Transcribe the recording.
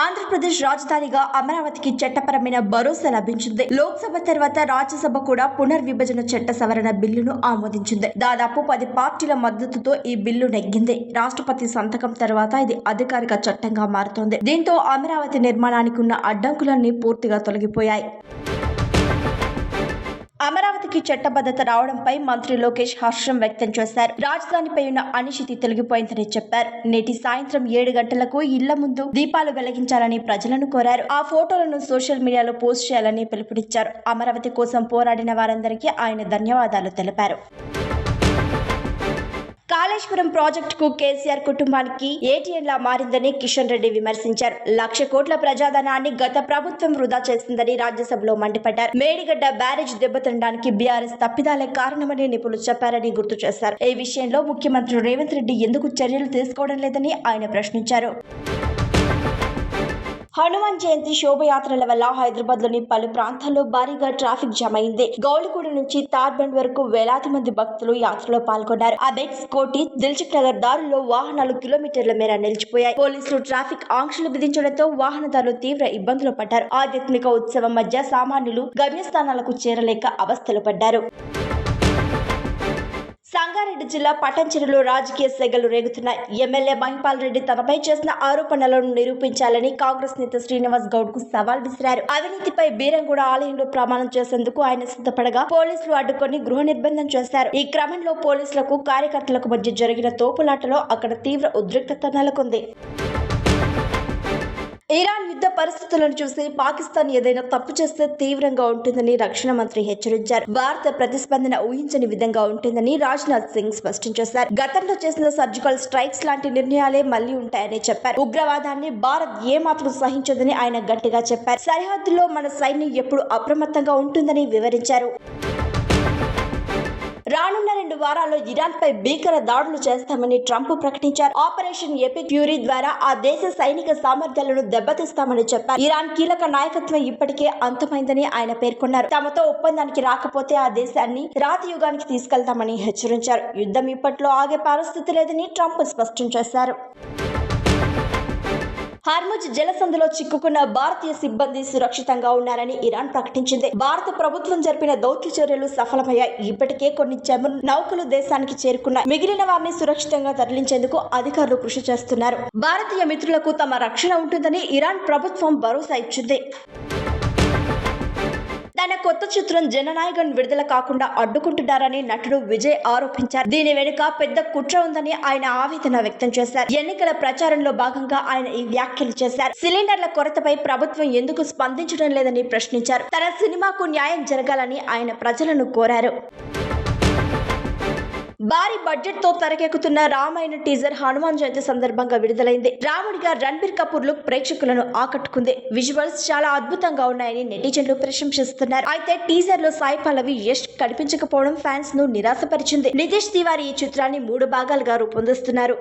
ఆంధ్రప్రదేశ్ రాజధానిగా అమరావతికి చట్టపరమైన భరోసా లభించింది. లోక్సభ తర్వాత రాజ్యసభ కూడా పునర్విభజన చట్ట సవరణ బిల్లును ఆమోదించింది. దాదాపు 10 పార్టీల మద్దతుతో ఈ బిల్లు నెగ్గింది. రాష్ట్రపతి సంతకం తర్వాత ఇది అధికారిక చట్టంగా మారుతోంది. దీంతో అమరావతి నిర్మాణానికి ఉన్న అడ్డంకులన్నీ పూర్తిగా తొలగిపోయాయి. అమరావతికి చట్టబద్ధత రావడంపై మంత్రి లోకేష్ హర్షం వ్యక్తం చేశారు. రాజధానిపై ఉన్న అనిశ్చితి తొలగిపోయిందని చెప్పారు. నేటి సాయంత్రం 7 గంటలకు ఇళ్ల ముందు దీపాలు వెలిగించాలని ప్రజలను కోరారు. ఆ ఫోటోలను సోషల్ మీడియాలో పోస్ట్ చేయాలని పిలుపునిచ్చారు. అమరావతి కోసం పోరాడిన వారందరికీ ఆయన ధన్యవాదాలు తెలిపారు. కాళేశ్వరం ప్రాజెక్టుకు కేసీఆర్ కుటుంబానికి ఏటీఎంలా మారిందని కిషన్ రెడ్డి విమర్శించారు. 1,00,000 కోట్ల ప్రజాధనాన్ని గత ప్రభుత్వం వృధా చేసిందని రాజ్యసభలో మండిపడ్డారు. మేడిగడ్డ బ్యారేజ్ దెబ్బతినడానికి బీఆర్ఎస్ తప్పిదాలే కారణమని నిపుణులు చెప్పారని గుర్తు చేశారు. ఈ విషయంలో ముఖ్యమంత్రి రేవంత్ రెడ్డి ఎందుకు చర్యలు తీసుకోవడం లేదని ఆయన ప్రశ్నించారు. హనుమాన్ జయంతి శోభయాత్రల వల్ల హైదరాబాద్ లోని పలు ప్రాంతాల్లో భారీగా ట్రాఫిక్ జామ్ అయింది. గౌలిగూడ నుంచి తార్బండ్ వరకు వేలాది మంది భక్తులు యాత్రలో పాల్గొన్నారు. అబెక్స్, కోటి, దిల్సుఖ్ నగర్ దారుల్లో వాహనాలు కిలోమీటర్ల మేర నిలిచిపోయాయి. పోలీసులు ట్రాఫిక్ ఆంక్షలు విధించడంతో వాహనదారులు తీవ్ర ఇబ్బందులు పడ్డారు. ఆధ్యాత్మిక ఉత్సవం మధ్య సామాన్యులు గమ్యస్థానాలకు చేరలేక అవస్థలు పడ్డారు. సంగారెడ్డి జిల్లా పట్టంచెరులో రాజకీయ సెగలు రేగుతున్నాయి. ఎమ్మెల్యే మహిపాల్ రెడ్డి తనపై చేసిన ఆరోపణలను నిరూపించాలని కాంగ్రెస్ నేత శ్రీనివాస్ గౌడ్ కు సవాల్ విసిరారు. అవినీతిపై బీరంగూడ ఆలయంలో ప్రమాణం చేసేందుకు ఆయన సిద్ధపడగా పోలీసులు అడ్డుకొని గృహ నిర్బంధం చేశారు. ఈ క్రమంలో పోలీసులకు కార్యకర్తలకు మధ్య జరిగిన తోపులాటలో అక్కడ తీవ్ర ఉద్రిక్తత నెలకొంది. ఇరాన్ యుద్ధ పరిస్థితులను చూసి పాకిస్తాన్ ఏదైనా తప్పు చేస్తే తీవ్రంగా ఉంటుందని రక్షణ మంత్రి హెచ్చరించారు. భారత ప్రతిస్పందన ఊహించని విధంగా ఉంటుందని రాజ్నాథ్ సింగ్ స్పష్టం చేశారు. గతంలో చేసిన సర్జికల్ స్ట్రైక్స్ లాంటి నిర్ణయాలే మళ్లీ ఉంటాయని చెప్పారు. ఉగ్రవాదాన్ని భారత్ ఏమాత్రం సహించదని ఆయన గట్టిగా చెప్పారు. సరిహద్దుల్లో మన సైన్యం ఎప్పుడు అప్రమత్తంగా ఉంటుందని వివరించారు. రానున్న 2 వారాల్లో ఇరాన్ పై భీకర దాడులు చేస్తామని ట్రంప్ ప్రకటించారు. ఆపరేషన్ ఎపిక్ ఫ్యూరీ ద్వారా ఆ దేశ సైనిక సామర్థ్యాలను దెబ్బతీస్తామని చెప్పారు. ఇరాన్ కీలక నాయకత్వం ఇప్పటికే అంతమైందని ఆయన పేర్కొన్నారు. తమతో ఒప్పందానికి రాకపోతే ఆ దేశాన్ని రాతి యుగానికి తీసుకెళ్తామని హెచ్చరించారు. యుద్ధం ఇప్పట్లో ఆగే పరిస్థితి లేదని ట్రంప్ స్పష్టం చేశారు. హార్ముజ్ జలసంధిలో చిక్కుకున్న భారతీయ సిబ్బంది సురక్షితంగా ఉన్నారని ఇరాన్ ప్రకటించింది. భారత ప్రభుత్వం జరిపిన దౌత్య చర్యలు సఫలమయ్యాయి. ఇప్పటికే కొన్ని చమురు నౌకలు దేశానికి చేరుకున్నాయి. మిగిలిన వారిని సురక్షితంగా తరలించేందుకు అధికారులు కృషి చేస్తున్నారు. భారతీయ మిత్రులకు తమ రక్షణ ఉంటుందని ఇరాన్ ప్రభుత్వం భరోసా ఇచ్చింది. తన కొత్త చిత్రం జననాయకన్ విడుదల కాకుండా అడ్డుకుంటున్నారని నటుడు విజయ్ ఆరోపించారు. దీని వెనుక పెద్ద కుట్ర ఉందని ఆయన ఆవేదన వ్యక్తం చేశారు. ఎన్నికల ప్రచారంలో భాగంగా ఆయన ఈ వ్యాఖ్యలు చేశారు. సిలిండర్ల కొరతపై ప్రభుత్వం ఎందుకు స్పందించడం లేదని ప్రశ్నించారు. తన సినిమాకు న్యాయం జరగాలని ఆయన ప్రజలను కోరారు. భారీ బడ్జెట్ తో తెరకెక్కుతున్న రామాయణ టీజర్ హనుమాన్ జయంతి సందర్భంగా విడుదలైంది. రాముడిగా రణబీర్ కపూర్ లుక్ ప్రేక్షకులను ఆకట్టుకుంది. విజువల్స్ చాలా అద్భుతంగా ఉన్నాయని నెటిజన్లు ప్రశంసిస్తున్నారు. అయితే టీజర్ లో సాయి పల్లవి, యష్ కనిపించకపోవడం ఫ్యాన్స్ ను నిరాశపరిచింది. నితీష్ తివారీ ఈ చిత్రాన్ని 3 భాగాలుగా రూపొందిస్తున్నారు.